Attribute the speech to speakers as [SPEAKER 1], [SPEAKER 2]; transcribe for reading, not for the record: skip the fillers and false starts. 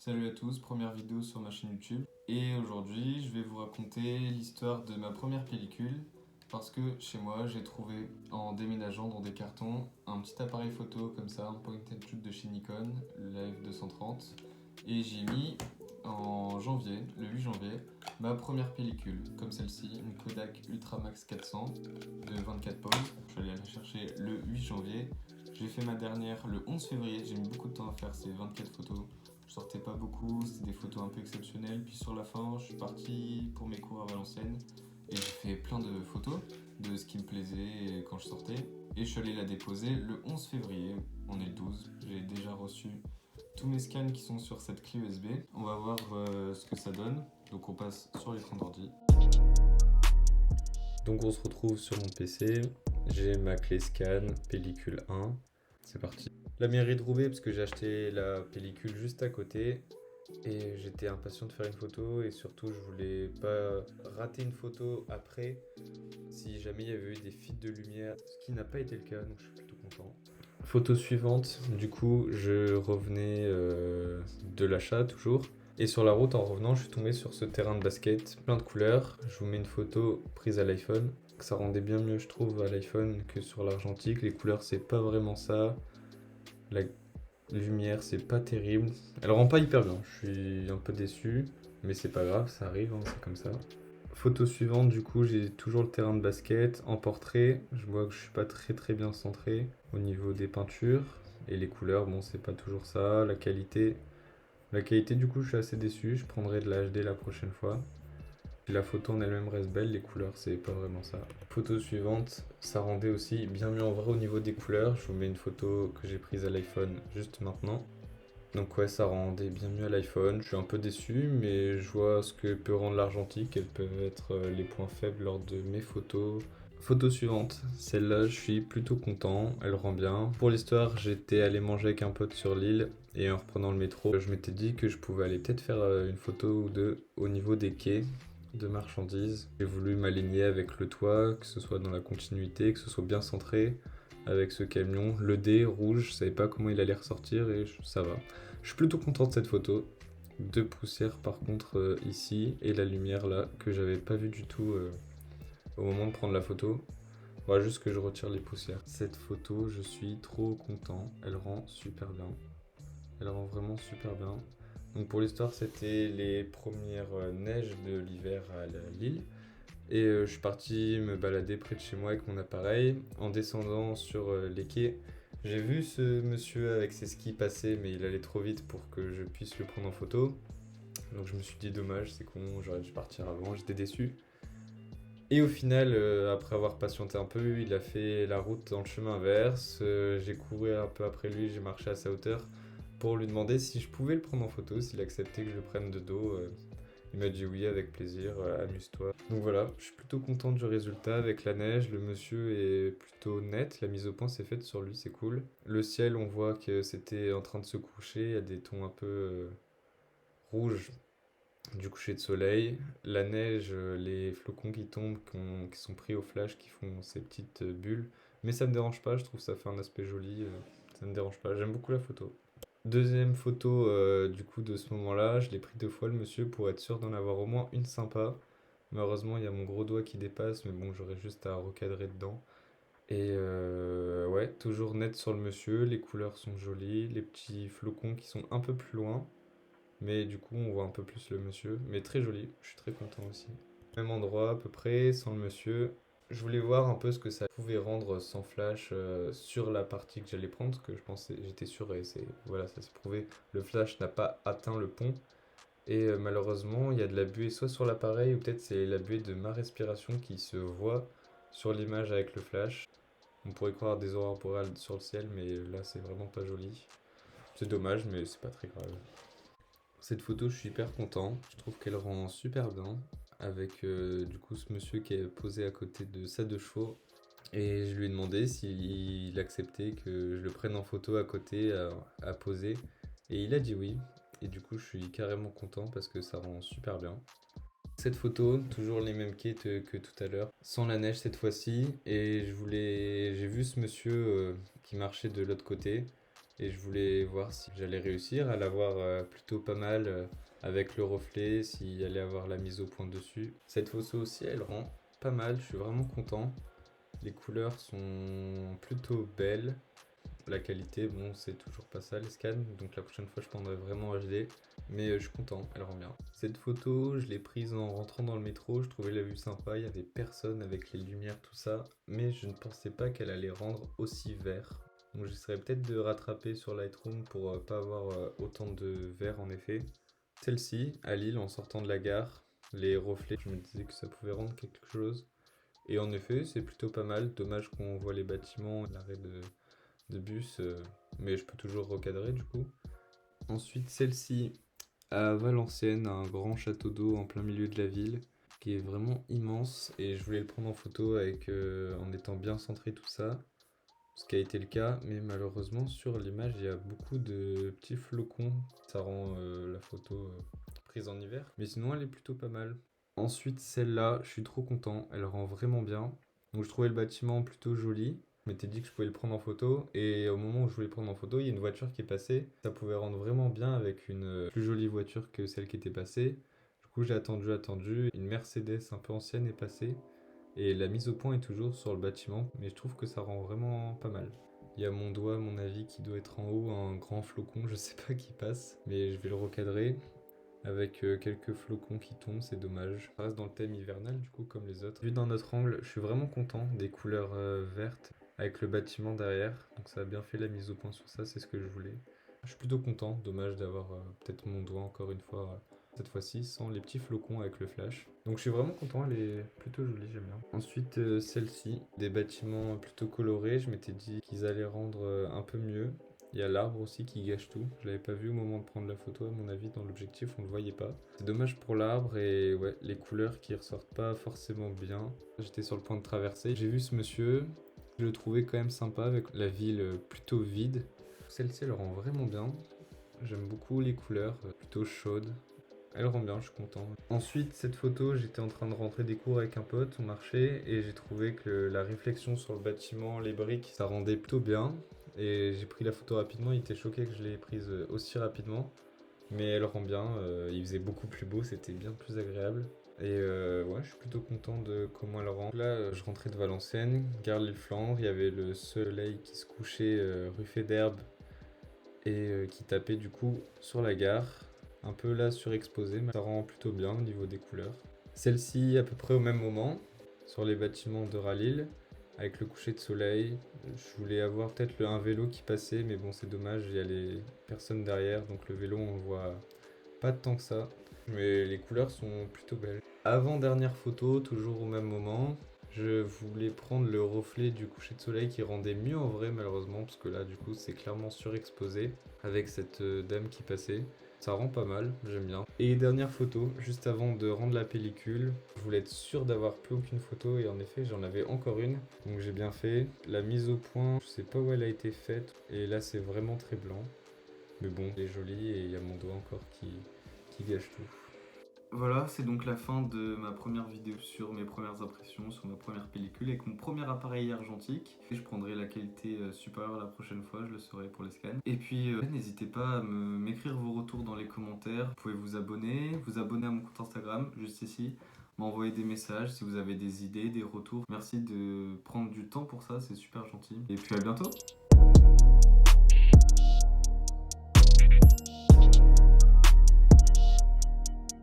[SPEAKER 1] Salut à tous, première vidéo sur ma chaîne YouTube. Et aujourd'hui, je vais vous raconter l'histoire de ma première pellicule. Parce que chez moi, j'ai trouvé, en déménageant dans des cartons, un petit appareil photo comme ça, un point and shoot de chez Nikon, le F230. Et j'ai mis en janvier, le 8 janvier, ma première pellicule, comme celle-ci, une Kodak Ultramax 400 de 24 poses. Je suis allé la chercher le 8 janvier. J'ai fait ma dernière le 11 février, j'ai mis beaucoup de temps à faire ces 24 photos. Je sortais pas beaucoup, c'était des photos un peu exceptionnelles. Puis sur la fin, je suis parti pour mes cours à Valenciennes et j'ai fait plein de photos de ce qui me plaisait quand je sortais. Et je suis allé la déposer le 11 février, on est le 12. J'ai déjà reçu tous mes scans qui sont sur cette clé USB. On va voir ce que ça donne. Donc on passe sur l'écran d'ordi. Donc on se retrouve sur mon PC. J'ai ma clé scan, pellicule 1. C'est parti. La mairie de Roubaix parce que j'ai acheté la pellicule juste à côté et j'étais impatient de faire une photo et surtout je voulais pas rater une photo après si jamais il y avait eu des fuites de lumière, ce qui n'a pas été le cas donc je suis plutôt content. Photo suivante, du coup je revenais de l'achat toujours et sur la route en revenant je suis tombé sur ce terrain de basket plein de couleurs. Je vous mets une photo prise à l'iPhone. Ça rendait bien mieux je trouve à l'iPhone que sur l'argentique. Les couleurs c'est pas vraiment ça. La lumière, c'est pas terrible. Elle rend pas hyper bien. Je suis un peu déçu, mais c'est pas grave, ça arrive, hein, c'est comme ça. Photo suivante, du coup, j'ai toujours le terrain de basket. En portrait, je vois que je suis pas très bien centré au niveau des peintures. Et les couleurs, bon, c'est pas toujours ça. La qualité, du coup, je suis assez déçu. Je prendrai de la HD la prochaine fois. La photo en elle-même reste belle, les couleurs c'est pas vraiment ça. Photo suivante, ça rendait aussi bien mieux en vrai au niveau des couleurs. Je vous mets une photo que j'ai prise à l'iPhone juste maintenant. Donc ouais, ça rendait bien mieux à l'iPhone. Je suis un peu déçu, mais je vois ce que peut rendre l'argentique. Quels peuvent être les points faibles lors de mes photos. Photo suivante, celle-là je suis plutôt content, elle rend bien. Pour l'histoire, j'étais allé manger avec un pote sur l'île et en reprenant le métro, je m'étais dit que je pouvais aller peut-être faire une photo ou deux au niveau des quais de marchandises. J'ai voulu m'aligner avec le toit, que ce soit dans la continuité, que ce soit bien centré avec ce camion. Le dé rouge, je savais pas comment il allait ressortir et ça va. Je suis plutôt content de cette photo. Deux poussières par contre ici et la lumière là que j'avais pas vu du tout au moment de prendre la photo. Voilà, juste que je retire les poussières. Cette photo, je suis trop content. Elle rend super bien. Elle rend vraiment super bien. Donc pour l'histoire, c'était les premières neiges de l'hiver à Lille. Et je suis parti me balader près de chez moi avec mon appareil. En descendant sur les quais, j'ai vu ce monsieur avec ses skis passer, mais il allait trop vite pour que je puisse le prendre en photo. Donc je me suis dit dommage, c'est con, j'aurais dû partir avant, j'étais déçu. Et au final, après avoir patienté un peu, il a fait la route dans le chemin inverse. J'ai couru un peu après lui, j'ai marché à sa hauteur pour lui demander si je pouvais le prendre en photo, s'il acceptait que je le prenne de dos. Il m'a dit oui, avec plaisir, amuse-toi. Donc voilà, je suis plutôt content du résultat avec la neige. Le monsieur est plutôt net, la mise au point s'est faite sur lui, c'est cool. Le ciel, on voit que c'était en train de se coucher, il y a des tons un peu rouges du coucher de soleil, la neige, les flocons qui tombent, qui sont pris au flash, qui font ces petites bulles. Mais ça me dérange pas, je trouve que ça fait un aspect joli, ça me dérange pas, j'aime beaucoup la photo. Deuxième photo du coup de ce moment-là, je l'ai pris deux fois le monsieur pour être sûr d'en avoir au moins une sympa. Malheureusement, il y a mon gros doigt qui dépasse, mais bon, j'aurais juste à recadrer dedans. Et ouais, toujours net sur le monsieur, les couleurs sont jolies, les petits flocons qui sont un peu plus loin. Mais du coup, on voit un peu plus le monsieur. Mais très joli, je suis très content aussi. Même endroit à peu près, sans le monsieur. Je voulais voir un peu ce que ça pouvait rendre sans flash sur la partie que j'allais prendre, parce que je pensais, j'étais sûr et c'est voilà, ça s'est prouvé. Le flash n'a pas atteint le pont et malheureusement, il y a de la buée soit sur l'appareil ou peut-être c'est la buée de ma respiration qui se voit sur l'image avec le flash. On pourrait croire des aurores boréales sur le ciel, mais là c'est vraiment pas joli. C'est dommage, mais c'est pas très grave. Cette photo, je suis hyper content. Je trouve qu'elle rend super bien avec du coup ce monsieur qui est posé à côté de sa deux chevaux. Et je lui ai demandé s'il acceptait que je le prenne en photo à côté à poser. Et il a dit oui. Et du coup, je suis carrément content parce que ça rend super bien. Cette photo, toujours les mêmes quais que tout à l'heure, sans la neige cette fois-ci. Et j'ai vu ce monsieur qui marchait de l'autre côté. Et je voulais voir si j'allais réussir à l'avoir plutôt pas mal avec le reflet, s'il allait avoir la mise au point dessus. Cette photo aussi, elle rend pas mal, je suis vraiment content. Les couleurs sont plutôt belles. La qualité, bon, c'est toujours pas ça les scans, donc la prochaine fois je prendrai vraiment HD. Mais je suis content, elle rend bien. Cette photo, je l'ai prise en rentrant dans le métro, je trouvais la vue sympa, il y avait personne avec les lumières, tout ça. Mais je ne pensais pas qu'elle allait rendre aussi vert. Donc j'essaierai peut-être de rattraper sur Lightroom pour pas avoir autant de vert en effet. Celle-ci, à Lille, en sortant de la gare, les reflets, je me disais que ça pouvait rendre quelque chose. Et en effet, c'est plutôt pas mal. Dommage qu'on voit les bâtiments, l'arrêt de bus, mais je peux toujours recadrer du coup. Ensuite, celle-ci, à Valenciennes, un grand château d'eau en plein milieu de la ville, qui est vraiment immense. Et je voulais le prendre en photo avec, en étant bien centré tout ça. Ce qui a été le cas, mais malheureusement sur l'image il y a beaucoup de petits flocons. Ça rend la photo prise en hiver. Mais sinon elle est plutôt pas mal. Ensuite celle-là, je suis trop content, elle rend vraiment bien. Donc je trouvais le bâtiment plutôt joli. Je m'étais dit que je pouvais le prendre en photo. Et au moment où je voulais le prendre en photo, il y a une voiture qui est passée. Ça pouvait rendre vraiment bien avec une plus jolie voiture que celle qui était passée. Du coup j'ai attendu. Une Mercedes un peu ancienne est passée. Et la mise au point est toujours sur le bâtiment, mais je trouve que ça rend vraiment pas mal. Il y a mon doigt, à mon avis, qui doit être en haut, un grand flocon, je sais pas qui passe, mais je vais le recadrer avec quelques flocons qui tombent, c'est dommage. Ça reste dans le thème hivernal, du coup, comme les autres. Vu d'un autre angle, je suis vraiment content des couleurs vertes avec le bâtiment derrière, donc ça a bien fait la mise au point sur ça, c'est ce que je voulais. Je suis plutôt content, dommage d'avoir peut-être mon doigt encore une fois cette fois-ci sans les petits flocons avec le flash. Donc je suis vraiment content, elle est plutôt jolie, j'aime bien. Ensuite celle-ci, des bâtiments plutôt colorés, je m'étais dit qu'ils allaient rendre un peu mieux. Il y a l'arbre aussi qui gâche tout, je l'avais pas vu au moment de prendre la photo à mon avis dans l'objectif, on le voyait pas. C'est dommage pour l'arbre et ouais, les couleurs qui ressortent pas forcément bien. J'étais sur le point de traverser, j'ai vu ce monsieur, je le trouvais quand même sympa avec la ville plutôt vide. Celle-ci elle rend vraiment bien, j'aime beaucoup les couleurs, plutôt chaudes. Elle rend bien, je suis content. Ensuite, cette photo, j'étais en train de rentrer des cours avec un pote, on marchait, et j'ai trouvé que la réflexion sur le bâtiment, les briques, ça rendait plutôt bien. Et j'ai pris la photo rapidement, il était choqué que je l'ai prise aussi rapidement. Mais elle rend bien, il faisait beaucoup plus beau, c'était bien plus agréable. Et ouais, je suis plutôt content de comment elle rend. Là, je rentrais de Valenciennes, gare Lille-Flandre, il y avait le soleil qui se couchait ruffé d'herbe et qui tapait du coup sur la gare. Un peu là surexposé, mais ça rend plutôt bien au niveau des couleurs. Celle-ci à peu près au même moment, sur les bâtiments de Ralil, avec le coucher de soleil. Je voulais avoir peut-être un vélo qui passait, mais bon c'est dommage, il y a les personnes derrière, donc le vélo on le voit pas tant que ça. Mais les couleurs sont plutôt belles. Avant-dernière photo, toujours au même moment, je voulais prendre le reflet du coucher de soleil qui rendait mieux en vrai malheureusement, parce que là du coup c'est clairement surexposé, avec cette dame qui passait. Ça rend pas mal, j'aime bien. Et dernière photo, juste avant de rendre la pellicule, je voulais être sûr d'avoir plus aucune photo et en effet j'en avais encore une. Donc j'ai bien fait. La mise au point, je sais pas où elle a été faite et là c'est vraiment très blanc. Mais bon, elle est jolie et il y a mon doigt encore qui gâche tout. Voilà, c'est donc la fin de ma première vidéo sur mes premières impressions, sur ma première pellicule avec mon premier appareil argentique. Je prendrai la qualité supérieure la prochaine fois, je le saurai pour les scans. Et puis n'hésitez pas à m'écrire vos retours dans les commentaires. Vous pouvez vous abonner à mon compte Instagram, juste ici, m'envoyer des messages si vous avez des idées, des retours. Merci de prendre du temps pour ça, c'est super gentil. Et puis à bientôt!